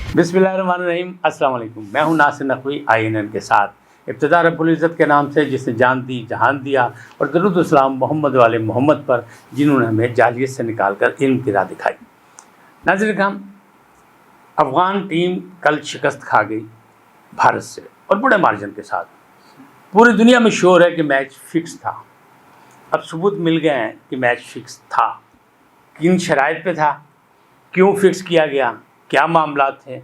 बिस्मिल्लाहिर्रहमानिर्रहीम, अस्सलाम वालेकुम। मैं हूं नासिर नकवी INN के साथ। इब्तिदा रब्बुल इज़्ज़त के नाम से जिसने जान दी जहान दिया, और दरूद सलाम मोहम्मद वाले मोहम्मद पर जिन्होंने हमें जालियत से निकाल कर इल्म की राह दिखाई। नाज़रीन किराम, अफ़गान टीम कल शिकस्त खा गई भारत से और बड़े मार्जिन के साथ। पूरी दुनिया में शोर है कि मैच फिक्स था। अब सबूत मिल गए हैं कि मैच फिक्स था, किन शराइत पे था, क्यों फिक्स किया गया, क्या मामला थे,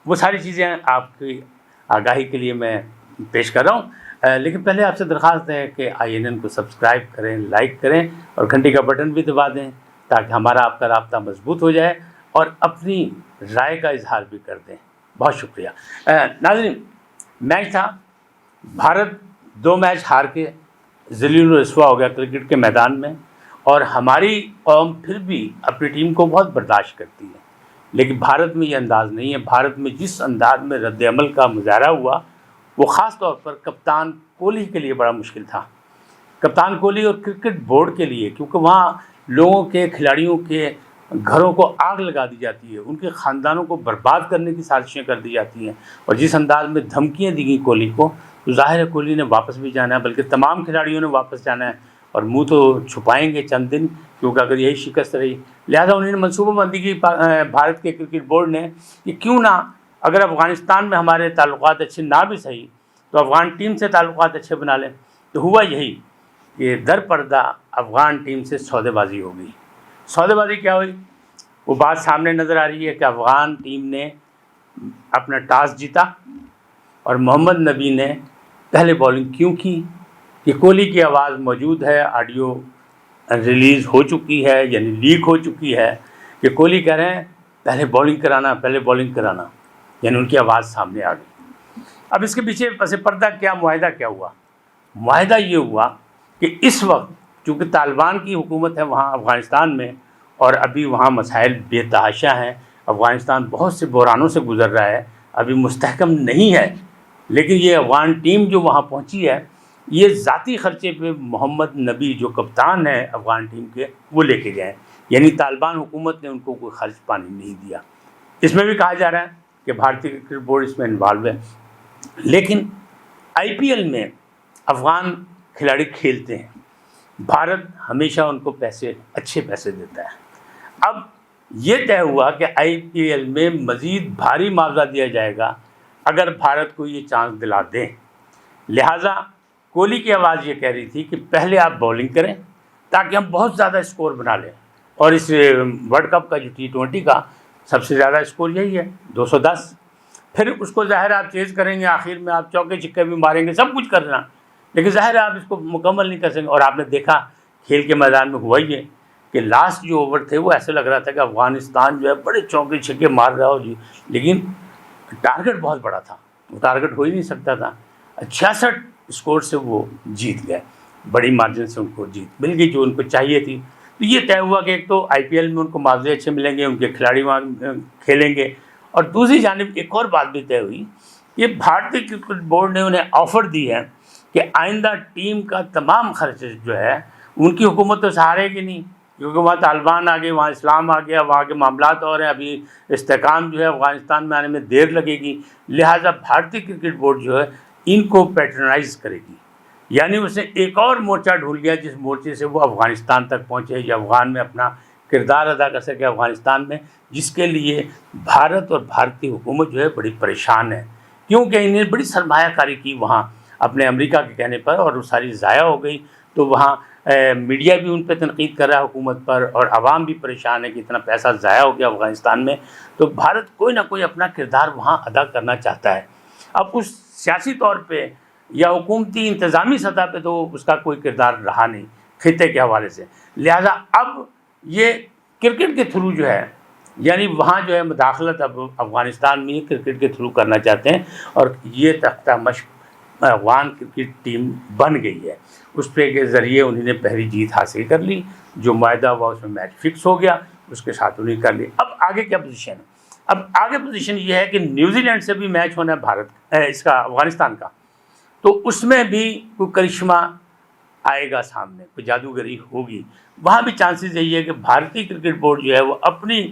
वो सारी चीज़ें आपकी आगाही के लिए मैं पेश कर रहा हूँ। लेकिन पहले आपसे दरख्वास्त है कि INN को सब्सक्राइब करें, लाइक करें और घंटी का बटन भी दबा दें ताकि हमारा आपका राब्ता मजबूत हो जाए और अपनी राय का इजहार भी कर दें। बहुत शुक्रिया। नाज़रीन, मैच था, भारत 2 मैच हार के ज़लील रसवा हो गया क्रिकेट के मैदान में, और हमारी कौम फिर भी अपनी टीम को बहुत बर्दाश्त करती है। लेकिन भारत में ये अंदाज़ नहीं है। भारत में जिस अंदाज में रद्द-ए-अमल का मुज़ाहरा हुआ वो ख़ास तौर पर कप्तान कोहली के लिए बड़ा मुश्किल था। कप्तान कोहली और क्रिकेट बोर्ड के लिए, क्योंकि वहाँ लोगों के, खिलाड़ियों के घरों को आग लगा दी जाती है, उनके ख़ानदानों को बर्बाद करने की साजिशें कर दी जाती हैं। और जिस अंदाज में धमकियाँ दी गई कोहली को, तो ज़ाहिर है कोहली ने वापस भी जाना है, बल्कि तमाम खिलाड़ियों ने वापस जाना है और मुँह तो छुपाएंगे चंद दिन, क्योंकि अगर यही शिकस्त रही। लिहाजा उन्होंने मनसूबाबंदी की भारत के क्रिकेट बोर्ड ने कि क्यों ना, अगर अफ़गानिस्तान में हमारे ताल्लुकात अच्छे ना भी सही तो अफ़गान टीम से ताल्लुकात अच्छे बना लें। तो हुआ यही कि दर पर्दा अफ़गान टीम से सौदेबाजी हो गई। सौदेबाजी क्या हुई, वो बात सामने नज़र आ रही है कि अफ़गान टीम ने अपना टॉस जीता और मोहम्मद नबी ने पहले बॉलिंग क्यों की कि कोहली की आवाज़ मौजूद है, ऑडियो रिलीज़ हो चुकी है, यानी लीक हो चुकी है कि कोहली कह रहे हैं पहले बॉलिंग कराना, पहले बॉलिंग कराना, यानी उनकी आवाज़ सामने आ गई। अब इसके पीछे पस पर्दा क्या मुआहिदा क्या हुआ? मुआहिदा ये हुआ कि इस वक्त चूँकि तालिबान की हुकूमत है वहाँ अफ़गानिस्तान में, और अभी वहाँ मसाइल बेतहाशा हैं, अफ़गानिस्तान बहुत से बहरानों से गुज़र रहा है, अभी मुस्तहकम नहीं है। लेकिन ये अफ़गान टीम जो वहाँ पहुँची है, ये ज़ाती ख़र्चे पे मोहम्मद नबी जो कप्तान है अफ़गान टीम के, वो लेके गए, यानी तालिबान हुकूमत ने उनको कोई खर्च पानी नहीं दिया। इसमें भी कहा जा रहा है कि भारतीय क्रिकेट बोर्ड इसमें इन्वॉल्व है। लेकिन IPL में अफ़गान खिलाड़ी खेलते हैं, भारत हमेशा उनको पैसे, अच्छे पैसे देता है। अब ये तय हुआ कि IPL में मज़ीद भारी मुआवजा दिया जाएगा अगर भारत को ये चांस दिला दें। लिहाजा कोहली की आवाज़ ये कह रही थी कि पहले आप बॉलिंग करें ताकि हम बहुत ज़्यादा स्कोर बना लें, और इस वर्ल्ड कप का जो T20 का सबसे ज़्यादा स्कोर यही है, 210। फिर उसको ज़ाहिर आप चेज़ करेंगे, आखिर में आप चौके छिक्के भी मारेंगे, सब कुछ करना, लेकिन ज़ाहिर आप इसको मुकम्मल नहीं कर सकेंगे। और आपने देखा खेल के मैदान में हुआ ये कि लास्ट जो ओवर थे वो ऐसे लग रहा था कि अफ़गानिस्तान जो है बड़े चौके छिक्के मार रहा हो जी, लेकिन टारगेट बहुत बड़ा था, वो टारगेट हो ही नहीं सकता था। 66 स्कोर से वो जीत गए, बड़ी मार्जिन से उनको जीत मिल गई जो उनको चाहिए थी। तो ये तय हुआ कि एक तो IPL में उनको मुआवजे अच्छे मिलेंगे, उनके खिलाड़ी वहाँ खेलेंगे, और दूसरी जानिब एक और बात भी तय हुई, ये भारतीय क्रिकेट बोर्ड ने उन्हें ऑफ़र दी है कि आइंदा टीम का तमाम खर्च जो है उनकी हुकूमत तो सहारेगी नहीं, क्योंकि वहाँ तालिबान आ गए, वहाँ इस्लाम आ गया, वहाँ के मामलात और हैं, अभी इस्तेकाम जो है अफ़गानिस्तान में आने में देर लगेगी। लिहाजा भारतीय क्रिकेट बोर्ड जो है इनको पैट्रनाइज़ करेगी, यानी उसने एक और मोर्चा ढूंढ लिया जिस मोर्चे से वो अफ़गानिस्तान तक पहुँचे या अफ़गान में अपना किरदार अदा कर सके अफ़गानिस्तान में, जिसके लिए भारत और भारतीय हुकूमत जो है बड़ी परेशान है, क्योंकि इन्हें बड़ी सरमायाकारी की वहाँ अपने अमेरिका के कहने पर, और वो सारी ज़ाया हो गई। तो वहाँ मीडिया भी उन पर तनकीद कर रहा है हुकूमत पर, और आवाम भी परेशान है कि इतना पैसा ज़ाया हो गया अफ़गानिस्तान में। तो भारत कोई ना कोई अपना किरदार वहाँ अदा करना चाहता है। अब उस सियासी तौर पे या हुकूमती इंतज़ामी सतह पे तो उसका कोई किरदार रहा नहीं खित्ते के हवाले से। लिहाजा अब ये क्रिकेट के थ्रू जो है, यानी वहाँ जो है मुदाखलत अब अफ़गानिस्तान में क्रिकेट के थ्रू करना चाहते हैं, और ये तख्ता मश्क अफ़गान क्रिकेट टीम बन गई है। उस पे के ज़रिए उन्होंने पहली जीत हासिल कर ली, जो मुआहदा हुआ उसमें मैच फिक्स हो गया, उसके साथ उन्हें कर ली। अब आगे क्या पोजीशन है? अब आगे पोजीशन ये है कि न्यूजीलैंड से भी मैच होना है भारत इसका अफ़गानिस्तान का, तो उसमें भी कोई करिश्मा آئے گا سامنے، کوئی جادوگری ہوگی، وہاں بھی چانسز یہی ہے کہ بھارتی کرکٹ بورڈ جو ہے وہ اپنی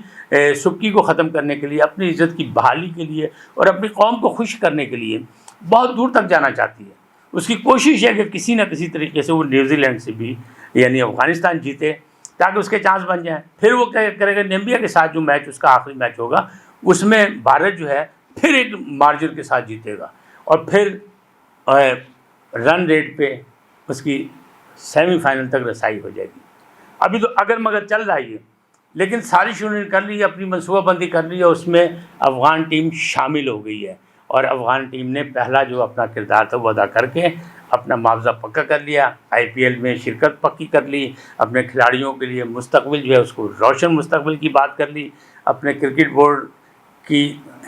سکی کو ختم کرنے کے لیے، اپنی عزت کی بحالی کے لیے اور اپنی قوم کو خوش کرنے کے لیے بہت دور تک جانا چاہتی ہے۔ اس کی کوشش ہے کہ کسی نہ کسی طریقے سے وہ نیوزی لینڈ سے بھی یعنی افغانستان جیتے تاکہ اس کے چانس بن جائیں۔ پھر وہ کیا کرے گا، نیمبیا کے ساتھ جو میچ اس کا آخری میچ ہوگا اس میں بھارت جو ہے پھر ایک مارجن کے ساتھ جیتے گا اور پھر رن ریٹ پہ اس کی سیمی فائنل تک رسائی ہو جائے گی۔ ابھی تو اگر مگر چل رہا ہے، لیکن سازش انہوں نے کر لی ہے، اپنی منصوبہ بندی کر لی ہے، اس میں افغان ٹیم شامل ہو گئی ہے اور افغان ٹیم نے پہلا جو اپنا کردار تھا وہ ادا کر کے اپنا معاوضہ پکا کر لیا، آئی پی ایل میں شرکت پکی کر لی، اپنے کھلاڑیوں کے لیے مستقبل جو ہے اس کو روشن مستقبل کی بات کر لی۔ اپنے کرکٹ بورڈ کی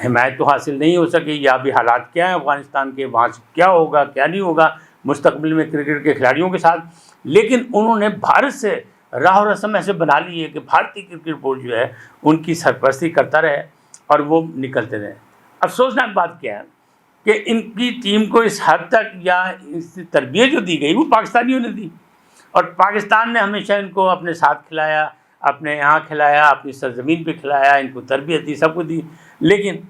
حمایت تو حاصل نہیں ہو سکی، یا بھی حالات کیا ہیں افغانستان کے، وہاں سے کیا ہوگا کیا نہیں ہوگا مستقبل میں کرکٹ کے کھلاڑیوں کے ساتھ، لیکن انہوں نے بھارت سے راہ و رسم ایسے بنا لی ہے کہ بھارتی کرکٹ بورڈ جو ہے ان کی سرپرستی کرتا رہے اور وہ نکلتے رہے۔ افسوسناک بات کیا ہے کہ ان کی ٹیم کو اس حد تک یا اس کی تربیت جو دی گئی وہ پاکستانیوں نے دی، اور پاکستان نے ہمیشہ ان کو اپنے ساتھ کھلایا، اپنے یہاں کھلایا، اپنی سرزمین پہ کھلایا، ان کو تربیت دی، سب کچھ دی، لیکن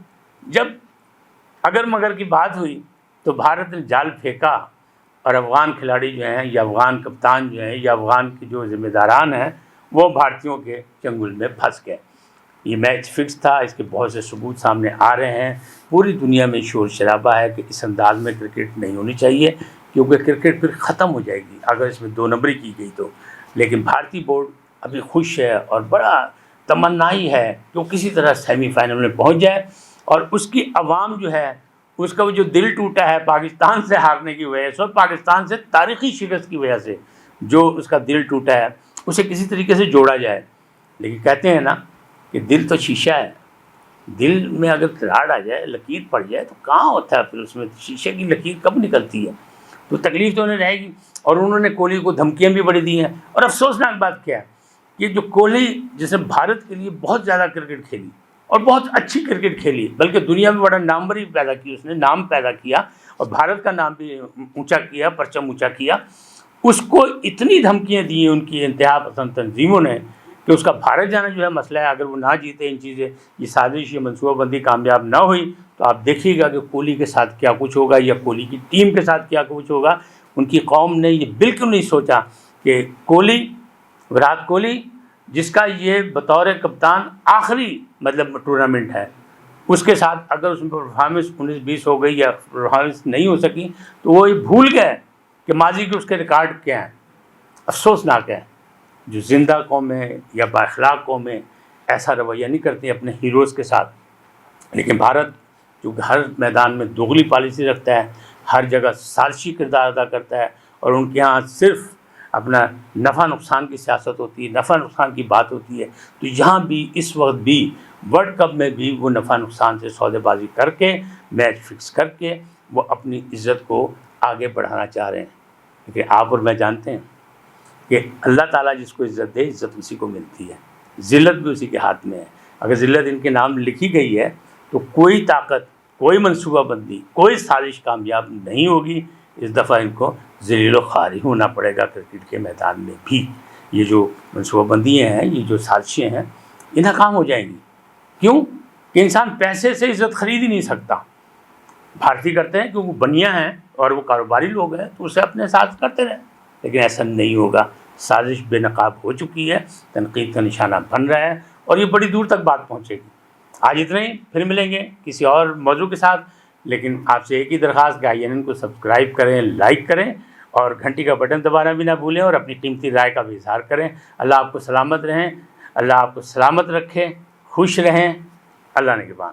جب اگر مگر کی بات ہوئی تو بھارت نے جال پھینکا اور افغان کھلاڑی جو ہیں یا افغان کپتان جو ہیں یا افغان کے جو ذمہ داران ہیں وہ بھارتیوں کے چنگل میں پھنس گئے۔ یہ میچ فکس تھا، اس کے بہت سے ثبوت سامنے آ رہے ہیں، پوری دنیا میں شور شرابہ ہے کہ اس انداز میں کرکٹ نہیں ہونی چاہیے، کیونکہ کرکٹ پھر ختم ہو جائے گی اگر اس میں دو نمبری کی گئی تو۔ لیکن بھارتی بورڈ ابھی خوش ہے اور بڑا تمنائی ہے کہ وہ کسی طرح سیمی فائنل میں پہنچ جائے، اور اس کی عوام جو ہے اس کا وہ جو دل ٹوٹا ہے پاکستان سے ہارنے کی وجہ سے اور پاکستان سے تاریخی شکست کی وجہ سے جو اس کا دل ٹوٹا ہے اسے کسی طریقے سے جوڑا جائے۔ لیکن کہتے ہیں نا کہ دل تو شیشہ ہے، دل میں اگر کراڑ آ جائے، لکیر پڑ جائے تو کہاں ہوتا ہے پھر اس میں شیشے کی لکیر کب نکلتی ہے؟ تو تکلیف تو انہیں رہے گی، اور انہوں نے کوہلی کو دھمکیاں بھی بڑی دی ہیں۔ اور افسوسناک بات کیا ہے کہ جو کوہلی جس نے بھارت کے لیے بہت زیادہ کرکٹ کھیلی اور بہت اچھی کرکٹ کھیلی، بلکہ دنیا میں بڑا نام بھی پیدا کی، اس نے نام پیدا کیا اور بھارت کا نام بھی اونچا کیا، پرچم اونچا کیا، اس کو اتنی دھمکیاں دی ہیں ان کی انتہا پسند تنظیموں نے کہ اس کا بھارت جانا جو ہے مسئلہ ہے۔ اگر وہ نہ جیتے ان چیزیں، یہ سازش یہ منصوبہ بندی کامیاب نہ ہوئی تو آپ دیکھیے گا کہ کوہلی کے ساتھ کیا کچھ ہوگا یا کوہلی کی ٹیم کے ساتھ کیا کچھ ہوگا۔ ان کی قوم نے یہ بالکل نہیں سوچا کہ کوہلی، وراٹ کوہلی جس کا یہ بطور کپتان آخری ٹورنامنٹ ہے، اس کے ساتھ اگر اس میں پرفارمنس 19-20 ہو گئی یا پرفارمنس نہیں ہو سکی تو وہ یہ بھول گئے کہ ماضی کے اس کے ریکارڈ کیا ہیں۔ افسوسناک ہے جو زندہ قومیں یا بااخلاق قومیں ایسا رویہ نہیں کرتی اپنے ہیروز کے ساتھ، لیکن بھارت جو ہر میدان میں دوغلی پالیسی رکھتا ہے، ہر جگہ سازشی کردار ادا کرتا ہے، اور ان کے ہاں صرف اپنا نفع نقصان کی سیاست ہوتی ہے، نفع نقصان کی بات ہوتی ہے، تو یہاں بھی اس وقت بھی ورلڈ کپ میں بھی وہ نفع نقصان سے سودے بازی کر کے میچ فکس کر کے وہ اپنی عزت کو آگے بڑھانا چاہ رہے ہیں۔ لیکن آپ اور میں جانتے ہیں کہ اللہ تعالیٰ جس کو عزت دے عزت اسی کو ملتی ہے، ذلت بھی اسی کے ہاتھ میں ہے۔ اگر ذلت ان کے نام لکھی گئی ہے تو کوئی طاقت، کوئی منصوبہ بندی، کوئی سازش کامیاب نہیں ہوگی۔ اس دفعہ ان کو ذلیل و خواری ہونا پڑے گا کرکٹ کے میدان میں بھی۔ یہ جو منصوبہ بندیاں ہیں، یہ جو سازشیں ہیں، یہ ناکام ہو جائیں گی۔ کیوں کہ انسان پیسے سے عزت خرید ہی نہیں سکتا۔ بھارتی کرتے ہیں کیونکہ وہ بنیا ہیں اور وہ کاروباری لوگ ہیں تو اسے اپنے ساتھ کرتے رہیں، لیکن ایسا نہیں ہوگا۔ سازش بے نقاب ہو چکی ہے، تنقید کا نشانہ بن رہا ہے، اور یہ بڑی دور تک بات پہنچے گی۔ آج اتنا ہی، پھر ملیں گے کسی اور موضوع کے ساتھ، لیکن آپ سے ایک ہی درخواست کہ INN کو سبسکرائب کریں، لائک کریں اور گھنٹی کا بٹن دبانا بھی نہ بھولیں، اور اپنی قیمتی رائے کا بھی اظہار کریں۔ اللہ آپ کو سلامت رہیں، اللہ آپ کو سلامت رکھے، خوش رہیں، اللہ نگہبان۔